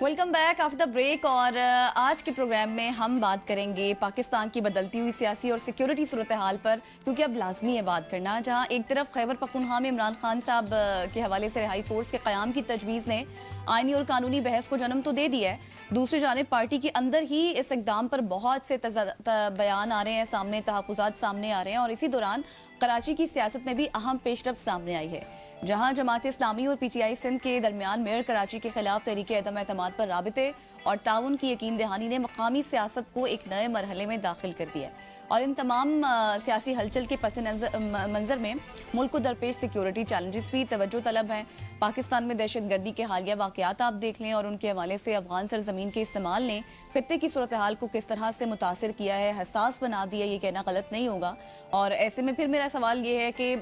Welcome back after the break. और आज के प्रोग्राम में हम बात करेंगे पाकिस्तान की बदलती हुई सियासी और सिक्योरिटी सूरत हाल पर, क्योंकि अब लाजमी है बात करना। जहां एक तरफ खैबर पख्तूनख्वा में इमरान खान साहब के हवाले से रिहाई फोर्स के क़याम की तजवीज़ ने आइनी और कानूनी बहस को जन्म तो दे दिया है, दूसरी जानिब पार्टी के अंदर ही इस इक़दाम पर बहुत से बयान आ रहे हैं सामने, तहफ़्फ़ुज़ात सामने आ रहे हैं। और इसी दौरान कराची की सियासत में भी अहम पेशरफ्त सामने आई है, जहां जमात इस्लामी और पीटीआई सिंध के दरमियान मेयर कराची के खिलाफ तहरीक अदम एतमाद पर राबिते और ताउन की यकीन दहानी ने मकामी सियासत को एक नए मरहले में दाखिल कर दिया है। और इन तमाम सियासी हलचल के पस मंजर में मुल्क को दरपेश सिक्योरिटी चैलेंजेस भी तवज्जो तलब हैं। पाकिस्तान में दहशत गर्दी के हालिया वाक़यात आप देख लें और उनके हवाले से अफगान सरजमीन के इस्तेमाल ने खत्ते की सूरत हाल को किस तरह से मुतासिर किया है, हसास बना दिया, ये कहना गलत नहीं होगा। और ऐसे में फिर मेरा सवाल ये है कि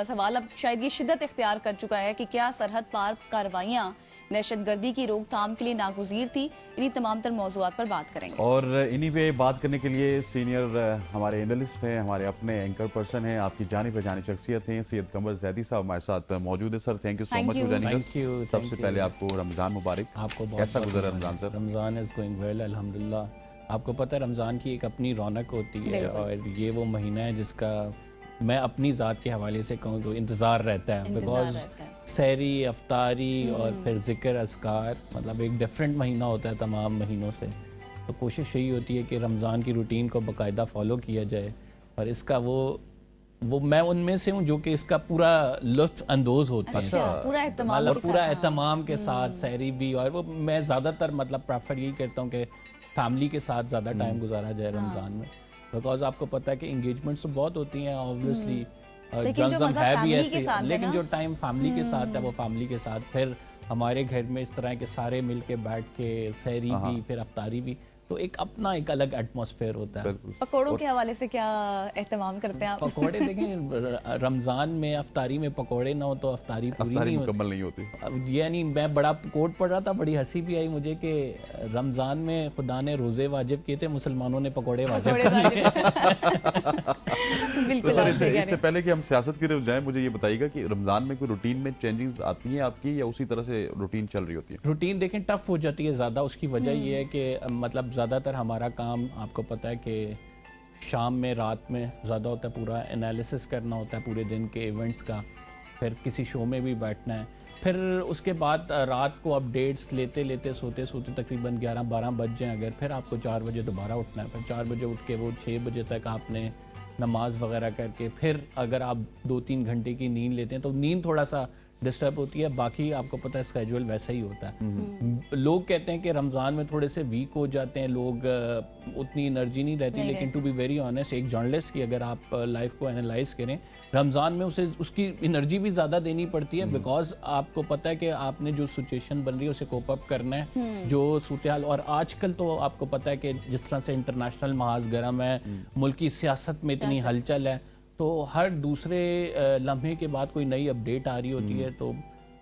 सवाल अब शायद ये शिद्दत इख्तियार कर चुका है कि क्या सरहद पार कार्रवाइयाँ दहशत गर्दी की रोकथाम के लिए नागुज़ीर थी। इन्हीं तमाम तर मौज़ूआत पर बात करेंगे और इन्हीं पे बात करने के लिए सीनियर हमारे एनालिस्ट हैं, हमारे अपने एंकर पर्सन हैं, आपकी जानी पहचानी शख्सियत हैं, सैयद कमर जैदी साहब हमारे साथ मौजूद है। Sir thank you so much for joining us. सबसे पहले आपको रमज़ान मुबारक। आपको कैसा गुजरा Ramzan sir? Ramzan is going well अल्हम्दुलिल्लाह। आपको पता है रमज़ान की एक अपनी रौनक होती है और ये वो महीना है जिसका मैं अपनी ज़ात के हवाले से कहूँ तो इंतज़ार रहता है, बिकॉज सहरी, अफ्तारी और फिर ज़िक्र अस्कार, मतलब एक डिफरेंट महीना होता है तमाम महीनों से। तो कोशिश यही होती है कि रमज़ान की रूटीन को बाकायदा फ़ॉलो किया जाए और इसका वो मैं उनमें से हूँ जो कि इसका पूरा लुत्फ़ अंदोज़ होते हैं। पूरा एहतमाम के साथ सहरी भी, और वो मैं ज़्यादातर मतलब प्रेफर यही करता हूँ कि फ़ैमिली के साथ ज़्यादा टाइम गुजारा जाए रमज़ान में, बिकॉज आपको पता है कि इंगेजमेंट्स तो बहुत होती हैं ऑब्वियसली, जन्म है भी ऐसे, लेकिन जो टाइम फैमिली के साथ है वो फैमिली के साथ। फिर हमारे घर में इस तरह के सारे मिल के बैठ के सहरी भी फिर अफ्तारी भी, तो एक अपना एक अलग एटमॉस्फेयर होता है। पकौड़ों के हवाले से क्या एहतमाम करते हैं आप? पकौड़े देखें, रमज़ान में अफ्तारी में पकौड़े ना हो तो अफ्तारी पूरी मुकम्मल नहीं होती। यानी मैं बड़ा कोट पढ़ रहा था, बड़ी हंसी भी आई मुझे कि रमज़ान में खुदा ने रोज़े वाजिब किए थे, मुसलमानों ने पकौड़े वाजिब बिल्कुल। सर इससे पहले कि हम सियासत की तरफ जाएं, मुझे ये बताइएगा कि रमज़ान में कोई रूटीन में चेंजेस आती हैं आपकी या उसी तरह से रूटीन चल रही होती है? रूटीन देखें टफ हो जाती है ज़्यादा। उसकी वजह ये है कि मतलब ज़्यादातर हमारा काम आपको पता है कि शाम में, रात में ज़्यादा होता है, पूरा एनालिसिस करना होता है पूरे दिन के इवेंट्स का, फिर किसी शो में भी बैठना है, फिर उसके बाद रात को अपडेट्स लेते लेते सोते सोते तकरीबन 11-12 बज जाएँ अगर, फिर आपको 4 बजे दोबारा उठना है, फिर 4 बजे उठ के वो 6 बजे तक आपने नमाज वगैरह करके, फिर अगर आप 2-3 घंटे की नींद लेते हैं तो नींद थोड़ा सा डिस्टर्ब होती है, बाकी आपको पता है स्केड्यूल वैसा ही होता है। लोग कहते हैं कि रमज़ान में थोड़े से वीक हो जाते हैं लोग, उतनी एनर्जी नहीं रहती, लेकिन टू बी वेरी ऑनेस्ट एक जर्नलिस्ट की अगर आप लाइफ को एनालाइज करें, रमज़ान में उसे उसकी एनर्जी भी ज़्यादा देनी पड़ती है, बिकॉज आपको पता है कि आपने जो सिचुएशन बन रही है उसे कोप अप करना है, जो सूरत हाल। और आजकल तो आपको पता है कि जिस तरह से इंटरनेशनल महाज गर्म है, मुल्क की सियासत में इतनी हलचल है, तो हर दूसरे लम्हे के बाद कोई नई अपडेट आ रही होती है, तो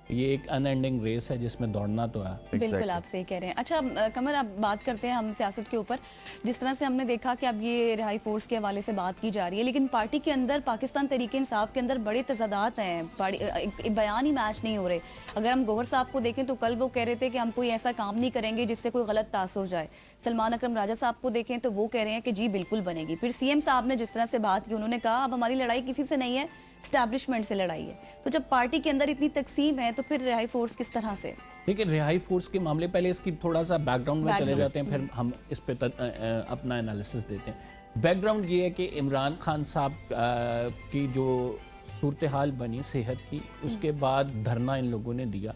ये एक अनएंडिंग रेस है जिसमें दौड़ना तो है। बिल्कुल आप सही कह रहे हैं। अच्छा कमर, आप बात करते हैं हम सियासत के ऊपर, जिस तरह से हमने देखा कि अब ये रिहाई फोर्स के हवाले से बात की जा रही है, लेकिन पार्टी के अंदर पाकिस्तान तहरीक इंसाफ के अंदर बड़े तजादात हैं, बयान ही मैच नहीं हो रहे। अगर हम गौहर साहब को देखें तो कल वो कह रहे थे कि हम कोई ऐसा काम नहीं करेंगे जिससे कोई गलत तासुर जाए। सलमान अकरम राजा साहब को देखें तो वो कह रहे हैं कि जी बिल्कुल बनेगी। फिर सीएम साहब ने जिस तरह से बात की, उन्होंने कहा अब हमारी लड़ाई किसी से नहीं है, एस्टैब्लिशमेंट से लड़ाई है। तो जब पार्टी के अंदर इतनी तकसीम है तो फिर रिहाई फोर्स किस तरह से? ठीक है, रिहाई फोर्स के मामले, पहले इसकी थोड़ा सा बैकग्राउंड में चले जाते हैं, फिर हम इस पे अपना एनालिसिस देते हैं। बैकग्राउंड ये है कि इमरान खान साहब की जो सूरत हाल बनी सेहत की, उसके बाद धरना इन लोगों ने दिया।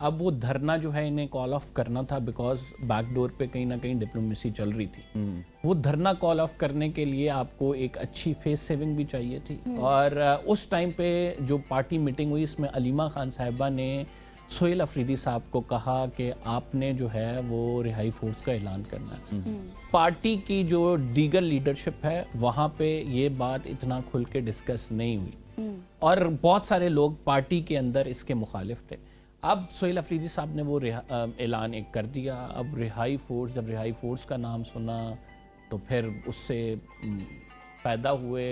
अब वो धरना जो है इन्हें कॉल ऑफ करना था, बिकॉज बैकडोर पे कहीं ना कहीं डिप्लोमेसी चल रही थी। वो धरना कॉल ऑफ करने के लिए आपको एक अच्छी फेस सेविंग भी चाहिए थी, और उस टाइम पे जो पार्टी मीटिंग हुई इसमें अलीमा खान साहिबा ने सोहेल अफरीदी साहब को कहा कि आपने जो है वो रिहाई फोर्स का ऐलान करना है। पार्टी की जो दीगर लीडरशिप है वहाँ पे ये बात इतना खुल के डिस्कस नहीं हुई, और बहुत सारे लोग पार्टी के अंदर इसके मुखालिफ थे। अब सोहेल अफरीदी साहब ने वो ऐलान एक कर दिया। अब रिहाई फोर्स, जब रिहाई फोर्स का नाम सुना तो फिर उससे पैदा हुए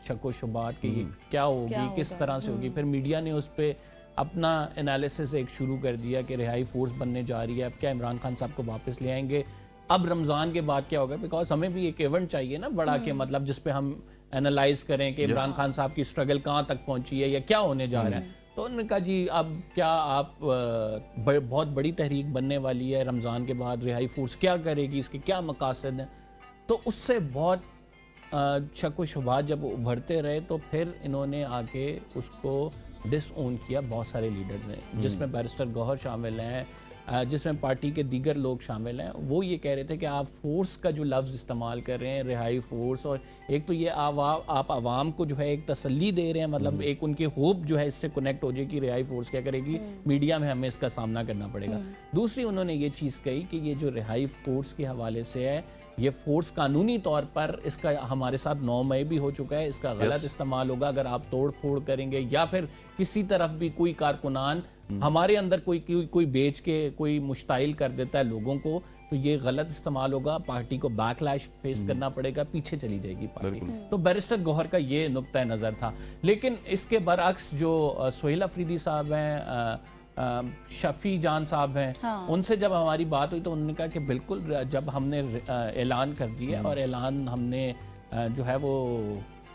शक व शुबात कि क्या होगी, किस तरह से होगी। फिर मीडिया ने उस पर اپنا انالیسس ایک شروع کر دیا کہ رہائی فورس بننے جا رہی ہے, اب کیا عمران خان صاحب کو واپس لے آئیں گے, اب رمضان کے بعد کیا ہوگا, بیکاز ہمیں بھی ایک ایونٹ چاہیے نا بڑا کہ مطلب جس پہ ہم انالائز کریں کہ عمران خان صاحب کی سٹرگل کہاں تک پہنچی ہے یا کیا ہونے جا رہا ہے. تو انہوں نے کہا جی اب کیا آپ بہت بڑی تحریک بننے والی ہے رمضان کے بعد, رہائی فورس کیا کرے گی, اس کے کیا مقاصد ہیں. تو اس سے بہت شک و شبہات جب ابھرتے رہے تو پھر انہوں نے آ کے اس کو ڈس اون کیا. بہت سارے لیڈرز ہیں جس میں بیرسٹر گوہر شامل ہیں, جس میں پارٹی کے دیگر لوگ شامل ہیں. وہ یہ کہہ رہے تھے کہ آپ فورس کا جو لفظ استعمال کر رہے ہیں, رہائی فورس, اور ایک تو یہ آپ عوام کو جو ہے ایک تسلی دے رہے ہیں, مطلب ایک ان کی ہوپ جو ہے اس سے کنیکٹ ہو جائے کہ رہائی فورس کیا کرے گی, میڈیا میں ہمیں اس کا سامنا کرنا پڑے گا. دوسری انہوں نے یہ چیز کہی کہ یہ جو رہائی فورس کے حوالے سے ہے, یہ فورس قانونی طور پر اس کا ہمارے ساتھ 9 مئی بھی ہو چکا ہے, اس کا غلط استعمال ہوگا اگر آپ توڑ پھوڑ کریں گے یا پھر کسی طرف بھی کوئی کارکنان ہمارے اندر کوئی بیچ کے کوئی مشتعل کر دیتا ہے لوگوں کو, تو یہ غلط استعمال ہوگا, پارٹی کو بیک لیش فیس کرنا پڑے گا, پیچھے چلی جائے گی پارٹی. تو بیرسٹر گوہر کا یہ نقطہ نظر تھا. لیکن اس کے برعکس جو سہیل افریدی صاحب ہیں, شفیع جان صاحب ہیں, ان سے جب ہماری بات ہوئی تو انہوں نے کہا کہ بالکل جب ہم نے اعلان کر دیا اور اعلان ہم نے جو ہے وہ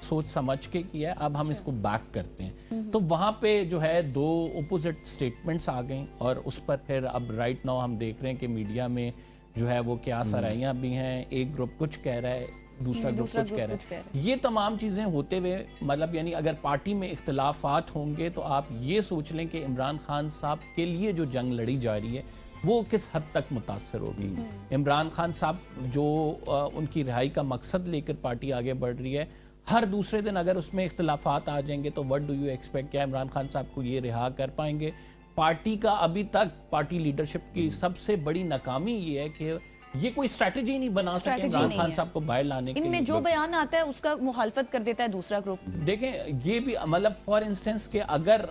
سوچ سمجھ کے کیا, اب ہم اس کو بیک کرتے ہیں. تو وہاں پہ جو ہے 2 اپوزٹ سٹیٹمنٹس آ گئیں, اور اس پر پھر اب رائٹ ناؤ ہم دیکھ رہے ہیں کہ میڈیا میں جو ہے وہ کیا سرائیاں بھی ہیں, ایک گروپ کچھ کہہ رہا ہے, دوسرا گروپ کچھ کہہ رہا ہے. یہ تمام چیزیں ہوتے ہوئے مطلب یعنی اگر پارٹی میں اختلافات ہوں گے تو آپ یہ سوچ لیں کہ عمران خان صاحب کے لیے جو جنگ لڑی جا رہی ہے وہ کس حد تک متاثر ہوگی. عمران خان صاحب جو ان کی رہائی کا مقصد لے کر پارٹی آگے بڑھ رہی ہے, ہر دوسرے دن اگر اس میں اختلافات آ جائیں گے تو what do you expect, کیا عمران خان صاحب کو یہ رہا کر پائیں گے. پارٹی کا ابھی تک پارٹی لیڈرشپ کی سب سے بڑی ناکامی یہ ہے کہ یہ کوئی اسٹریٹجی نہیں بنا سکے عمران خان صاحب کو باہر لانے کے لیے. ان میں جو بیان آتا ہے اس کا مخالفت کر دیتا ہے دوسرا گروپ. دیکھیں یہ بھی مطلب فار انسٹنس کہ اگر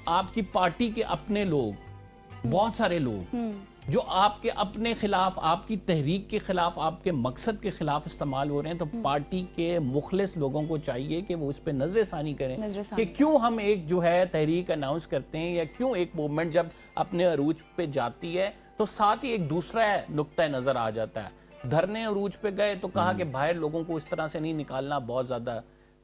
آپ کی پارٹی کے اپنے لوگ, بہت سارے لوگ جو آپ کے اپنے خلاف, آپ کی تحریک کے خلاف, آپ کے مقصد کے خلاف استعمال ہو رہے ہیں, تو پارٹی کے مخلص لوگوں کو چاہیے کہ وہ اس پہ نظر ثانی کریں کہ کیوں ہم ایک جو ہے تحریک اناؤنس کرتے ہیں یا کیوں ایک موومنٹ جب اپنے عروج پہ جاتی ہے تو ساتھ ہی ایک دوسرا نقطہ نظر آ جاتا ہے. دھرنے عروج پہ گئے تو کہا کہ باہر لوگوں کو اس طرح سے نہیں نکالنا بہت زیادہ.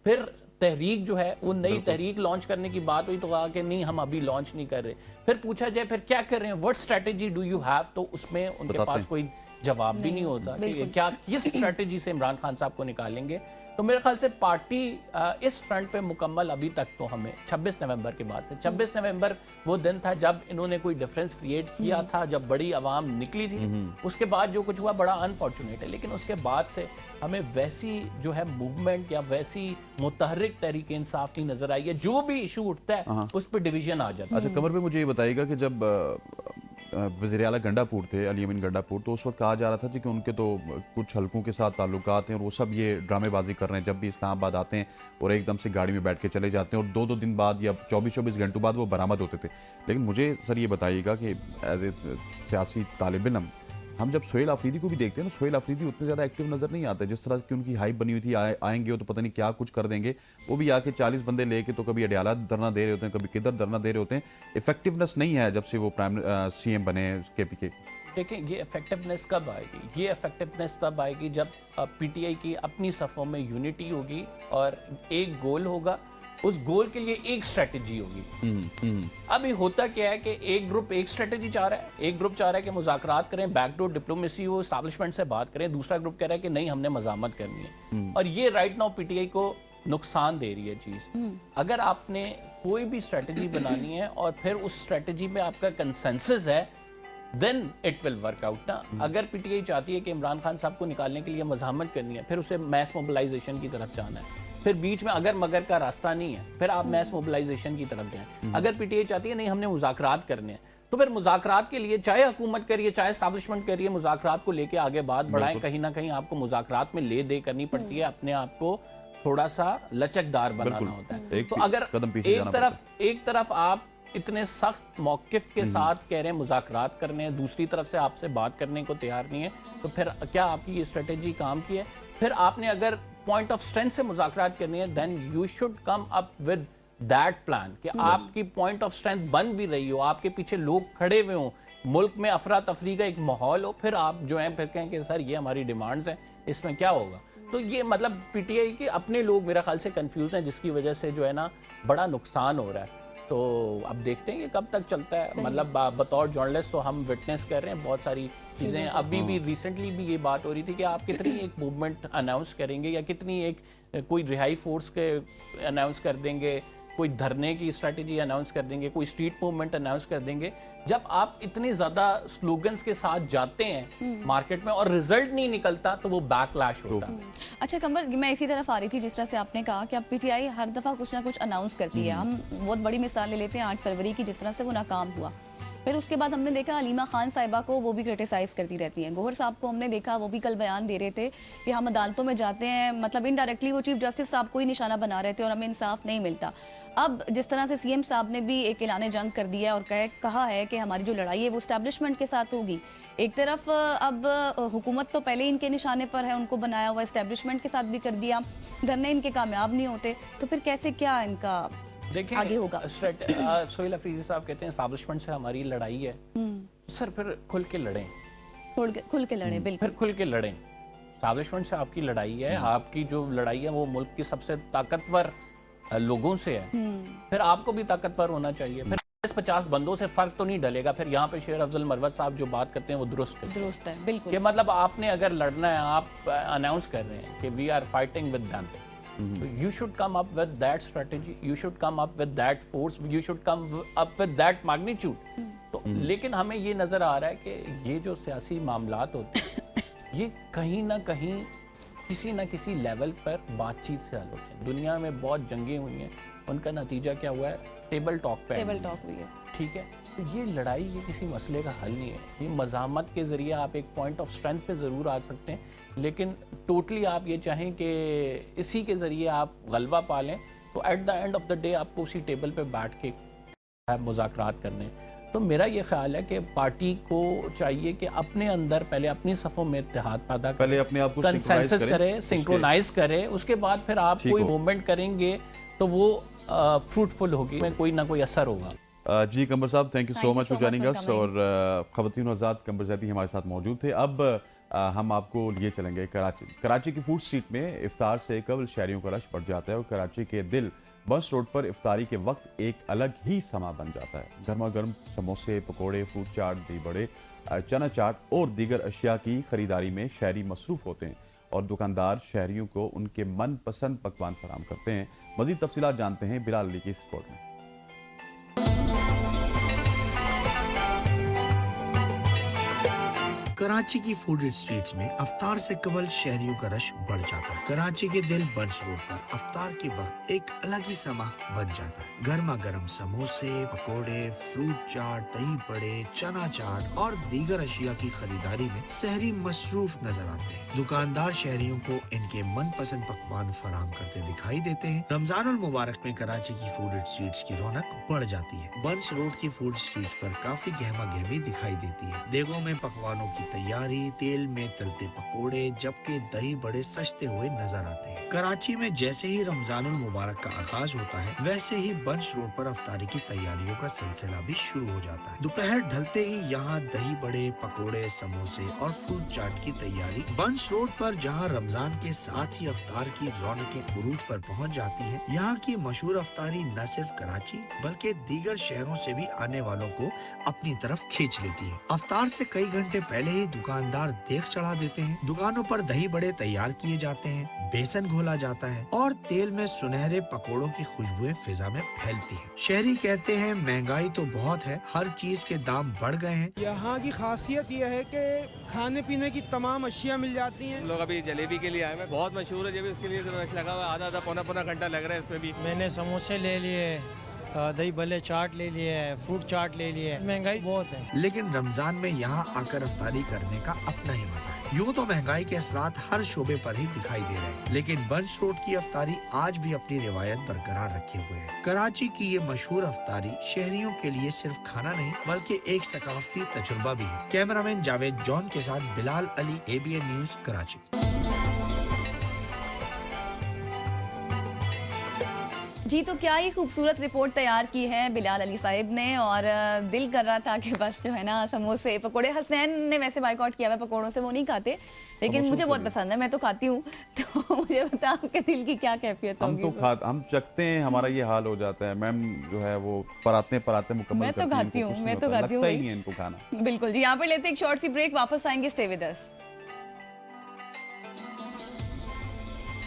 پھر تحریک جو ہے وہ نئی تحریک لانچ کرنے کی بات ہوئی تو کہا کہ نہیں ہم ابھی لانچ نہیں کر رہے. پھر پوچھا جائے پھر کیا کر رہے ہیں, what strategy do you have, تو اس میں ان کے پاس کوئی جواب بھی نہیں ہوتا کہ کیا کس اسٹریٹجی سے عمران خان صاحب کو نکالیں گے. تو میرے خیال سے پارٹی اس فرنٹ پہ مکمل ابھی تک تو ہمیں 26 نومبر کے بعد سے, 26 نومبر وہ دن تھا جب انہوں نے کوئی ڈیفرنس کریٹ کیا تھا, جب بڑی عوام نکلی تھی. اس کے بعد جو کچھ ہوا بڑا انفارچونیٹ ہے, لیکن اس کے بعد سے ہمیں ویسی جو ہے موومنٹ یا ویسی متحرک تحریک انصاف نہیں نظر آئی ہے. جو بھی ایشو اٹھتا ہے اس پہ ڈویژن آ جاتا ہے. اچھا قمر بھائی مجھے یہ بتائیے گا کہ جب وزیر اعلیٰ گنڈا پور تھے, علی امین گنڈا پور, تو اس وقت کہا جا رہا تھا کہ ان کے تو کچھ حلقوں کے ساتھ تعلقات ہیں اور وہ سب یہ ڈرامے بازی کر رہے ہیں, جب بھی اسلام آباد آتے ہیں اور ایک دم سے گاڑی میں بیٹھ کے چلے جاتے ہیں اور 2 دن بعد یا 24 گھنٹوں بعد وہ برآمد ہوتے تھے. لیکن مجھے سر یہ بتائیے گا کہ ایز اے سیاسی طالب علم ہم جب سہیل افریدی کو بھی دیکھتے ہیں نا, سہیل افریدی اتنے زیادہ ایکٹیو نظر نہیں آتے. جس طرح کی ان کی ہائپ بنی ہوئی تھی, آئیں گے تو پتہ نہیں کیا کچھ کر دیں گے. وہ بھی آ کے 40 بندے لے کے تو کبھی اڈیالہ دھرنا دے رہے ہوتے ہیں, کبھی کدھر دھرنا دے رہے ہوتے ہیں. افیکٹونیس نہیں ہے جب سے وہ سی ایم بنے کے پی کے. دیکھیں یہ افیکٹونیس کب آئے گی, یہ افیکٹونیس تب آئے گی جب پی ٹی آئی کی اپنی صفوں میں یونٹی ہوگی اور ایک گول ہوگا, اس گول کے لیے ایک اسٹریٹجی ہوگی. ابھی ہوتا کیا ہے کہ ایک گروپ ایک اسٹریٹجی چاہ رہا ہے, ایک گروپ چاہ رہا ہے کہ مذاکرات کریں, بیک ڈور ڈپلومیسی ہو, اسٹیبلشمنٹ سے بات کریں, دوسرا گروپ کہہ رہا ہے کہ نہیں ہم نے مزاحمت کرنی ہے. اور یہ right now P T I کو نقصان دے رہی ہے چیز. اگر آپ نے کوئی بھی اسٹریٹجی بنانی ہے اور پھر اس اسٹریٹجی میں آپ کا کنسنسس ہے then it will work out نا. اگر پی ٹی آئی چاہتی ہے کہ عمران خان صاحب کو نکالنے کے لیے مزاحمت کرنی ہے, پھر اسے میس موبلائزیشن کی طرف جانا ہے, پھر بیچ میں اگر مگر کا راستہ نہیں ہے پھر آپ میس موبلائزیشن کی طرف جائیں. اگر پی ٹی آئی چاہتی ہے نہیں ہم نے مذاکرات کرنے ہیں تو پھر مذاکرات کے لیے چاہے حکومت کریے چاہے اسٹیبلشمنٹ کریے, مذاکرات کو لے کے آگے بات بڑھائیں. کہیں نہ کہیں آپ کو مذاکرات میں لے دے کرنی پڑتی ہے, اپنے آپ کو تھوڑا سا لچکدار بنانا ہوتا ہے. تو اگر ایک طرف آپ اتنے سخت موقف کے ساتھ کہہ رہے ہیں مذاکرات کرنے ہیں, دوسری طرف سے آپ سے بات کرنے کو تیار نہیں ہے, تو پھر کیا آپ کی یہ اسٹریٹجی کام کی ہے؟ پھر آپ نے اگر پوائنٹ آف اسٹرینتھ سے مذاکرات کرنی ہے then you should come up with that plan कि आपकी पॉइंट ऑफ स्ट्रेंथ बन भी रही हो, आपके पीछे लोग खड़े हुए हों, मुल्क में अफरा तफरी का एक माहौल हो, फिर आप जो है फिर कहें कि सर ये हमारी डिमांड्स हैं, इसमें क्या होगा। तो ये मतलब पीटीआई के अपने लोग मेरा ख्याल से कंफ्यूज हैं, जिसकी वजह से जो है ना बड़ा नुकसान हो रहा है। तो अब देखते हैं कि कब तक चलता है। मतलब बतौर जर्नलिस्ट तो हम विटनेस कर रहे हैं बहुत सारी चीज़ें। अभी भी रिसेंटली भी ये बात हो रही थी कि आप कितनी एक मूवमेंट अनाउंस करेंगे या कितनी एक कोई रिहाई फोर्स के अनाउंस कर देंगे, कोई धरने की स्ट्रेटजी अनाउंस कर देंगे, कोई स्ट्रीट मूवमेंट अनाउंस कर देंगे। जब आप इतने ज़्यादा स्लोगन्स के साथ जाते हैं मार्केट में और रिजल्ट नहीं निकलता तो वो बैकलैश होता है। अच्छा कमर, मैं इसी तरफ आ रही थी जिस तरह से आपने कहा कि अब पीटीआई हर दफ़ा कुछ ना कुछ अनाउंस करती है। हम बहुत बड़ी मिसाल ले लेते हैं 8 फरवरी की, जिस तरह से वो नाकाम हुआ। फिर उसके बाद हमने देखा अलीमा खान साहिबा को वो भी क्रिटिसाइज़ करती रहती हैं। गौहर साहब को हमने देखा, वो भी कल बयान दे रहे थे कि हम अदालतों में जाते हैं, मतलब इनडायरेक्टली वो चीफ जस्टिस साहब को ही निशाना बना रहे थे और हमें इंसाफ नहीं मिलता। अब जिस तरह से सीएम साहब ने भी एक ऐलान जंग कर दिया और कहा है कि हमारी जो लड़ाई है वो एस्टैब्लिशमेंट के साथ होगी। एक तरफ अब हुकूमत तो पहले इनके निशाने पर है, उनको बनाया हुआ एस्टैब्लिशमेंट के साथ भी कर दिया, धरने इनके कामयाब नहीं होते, तो फिर कैसे क्या इनका आगे होगा? सोहेल अफरीदी साहब कहते हैं एस्टैब्लिशमेंट से हमारी लड़ाई है। सर फिर खुल के लड़ें, खुल के लड़ें, बिल्कुल फिर खुल के लड़ें। एस्टैब्लिशमेंट से आपकी लड़ाई है, आपकी जो लड़ाई है वो मुल्क की सबसे ताकतवर लोगों से है, फिर आपको भी ताकतवर होना चाहिए। फिर 50 बंदों से फर्क तो नहीं डलेगा। फिर यहाँ पे शेर अफजल मरवत साहब जो बात करते हैं वो दुरुस्त है, बिल्कुल। कि मतलब आपने अगर लड़ना है, आप अनाउंस कर रहे हैं कि we are fighting with them, you should come up with that strategy, you should come up with that force, you should come up with that magnitude। तो लेकिन हमें ये नज़र आ रहा है कि ये जो सियासी मामलात होते हैं ये कहीं ना कहीं किसी ना किसी लेवल पर बातचीत से हल होते हैं। दुनिया में बहुत जंगें हुई हैं, उनका नतीजा क्या हुआ है? टेबल टॉक पे हुई है, ठीक है। तो ये लड़ाई ये किसी मसले का हल नहीं है। ये मज़ामत के ज़रिए आप एक पॉइंट ऑफ स्ट्रेंथ पे ज़रूर आ सकते हैं, लेकिन टोटली आप ये चाहें कि इसी के ज़रिए आप गलबा पा लें, तो at the end of the day आपको उसी टेबल पे बैठ के मुज़ाकरात करने। तो मेरा ये ख्याल है कि पार्टी को चाहिए कि अपने अंदर पहले अपनी सफ़ों में इत्तेहाद पैदा करे, पहले अपने आप को कंसेंसस करे, सिंक्रोनाइज करे, उसके बाद फिर आप कोई मूवमेंट करेंगे तो वो फ्रूटफुल होगी, में कोई ना कोई असर होगा। जी कमर साहब, thank you so much for joining us. और ख़वातीन आज़ाद कमर ज़ैदी हमारे साथ मौजूद थे। अब हम आपको लिए चलेंगे कराची की फूड स्ट्रीट में इफ्तार से कबल शहरियों का रश बढ़ जाता है और कराची के दिल बस रोड पर इफ्तारी के वक्त एक अलग ही समा बन जाता है। गर्मा गर्म समोसे, पकोड़े, फ्रूट चाट, दही बड़े, चना चाट और दीगर अशिया की खरीदारी में शहरी मसरूफ़ होते हैं और दुकानदार शहरियों को उनके मनपसंद पकवान फराहम करते हैं। मज़ीद तफसीलात जानते हैं बिलाल अली की इस रिपोर्ट में। कराची की फूड स्ट्रीट्स में अफ्तार से कबल शहरियों का रश बढ़ जाता है। कराची के दिल बंस रोड पर अफ्तार के वक्त एक अलग ही समा बन जाता है। गर्मा गर्म समोसे, पकोड़े, फ्रूट चाट, दही बड़े, चना चाट और दीगर अशिया की खरीदारी में शहरी मसरूफ नजर आते हैं। दुकानदार शहरियों को इनके मनपसंद पकवान फराहम करते दिखाई देते हैं। रमजानुल मुबारक में कराची की फूड स्ट्रीट्स की रौनक बढ़ जाती है। बंस रोड की फूड स्ट्रीट पर काफी गहमा गहमी दिखाई देती है। देगों में पकवानों की तैयारी, तेल में तलते पकोड़े, जबकि दही बड़े सजते हुए नजर आते हैं। कराची में जैसे ही रमजानुल मुबारक का आगाज होता है, वैसे ही बंस रोड पर अफ्तारी की तैयारियों का सिलसिला भी शुरू हो जाता है। दोपहर ढलते ही यहाँ दही बड़े, पकोड़े, समोसे और फ्रूट चाट की तैयारी। बंस रोड पर जहाँ रमजान के साथ ही अफ्तार की रौनकें उरूज पर पहुँच जाती है, यहाँ की मशहूर अफ्तारी न सिर्फ कराची बल्कि दीगर शहरों से भी आने वालों को अपनी तरफ खींच लेती है। अफ्तार से कई घंटे पहले ही दुकानदार देख चढ़ा देते हैं। दुकानों पर दही बड़े तैयार किए जाते हैं, बेसन घोला जाता है और तेल में सुनहरे पकोड़ों की खुशबुएं फिजा में फैलती हैं। शहरी कहते हैं महंगाई तो बहुत है, हर चीज के दाम बढ़ गए हैं। यहाँ की खासियत यह है कि खाने पीने की तमाम अशिया मिल जाती हैं। लोग अभी जलेबी के लिए आए हैं, बहुत मशहूर है जब उसके लिए तो रश लगा हुआ है, आधा पौना घंटा लग रहा है इसमें भी। मैंने समोसे ले लिए, दही भल्ले चाट ले लिए, फ्रूट चाट ले लिए। महंगाई बहुत है, लेकिन रमजान में यहाँ आकर अफ्तारी करने का अपना ही मजा है। यूँ तो महंगाई के असरात हर शोबे पर ही दिखाई दे रहे हैं, लेकिन बंस रोड की अफ्तारी आज भी अपनी रिवायत बरकरार रखे हुए है। कराची की ये मशहूर अफ्तारी शहरियों के लिए सिर्फ खाना नहीं बल्कि एक सकाफती तजुर्बा भी है। कैमरामैन जावेद जॉन के साथ बिलाल अली, ABN न्यूज, कराची। जी, तो क्या ही खूबसूरत रिपोर्ट तैयार की है बिलाल अली साहिब ने, और दिल कर रहा था कि बस जो है ना समोसे पकोड़े, हसनैन ने वैसे बाइकआउट किया हुआ पकोड़ों से, वो नहीं खाते, लेकिन मुझे बहुत पसंद है, मैं तो खाती हूँ। तो मुझे बता आपके दिल की क्या कैफियत हम होगी? तो हम चखते हैं, हमारा ये हाल हो जाता है मैम, जो है वो पराते मुकम्मल मैं तो करती हैं, खाती इनको हूँ, कुछ मैं नहीं तो होता, खाती हूँ लगता ही भाई। नहीं है इनको खाना। बिल्कुल जी, यहाँ पर लेते हैं एक शॉर्ट सी ब्रेक, वापस आएंगे, स्टे विद अस।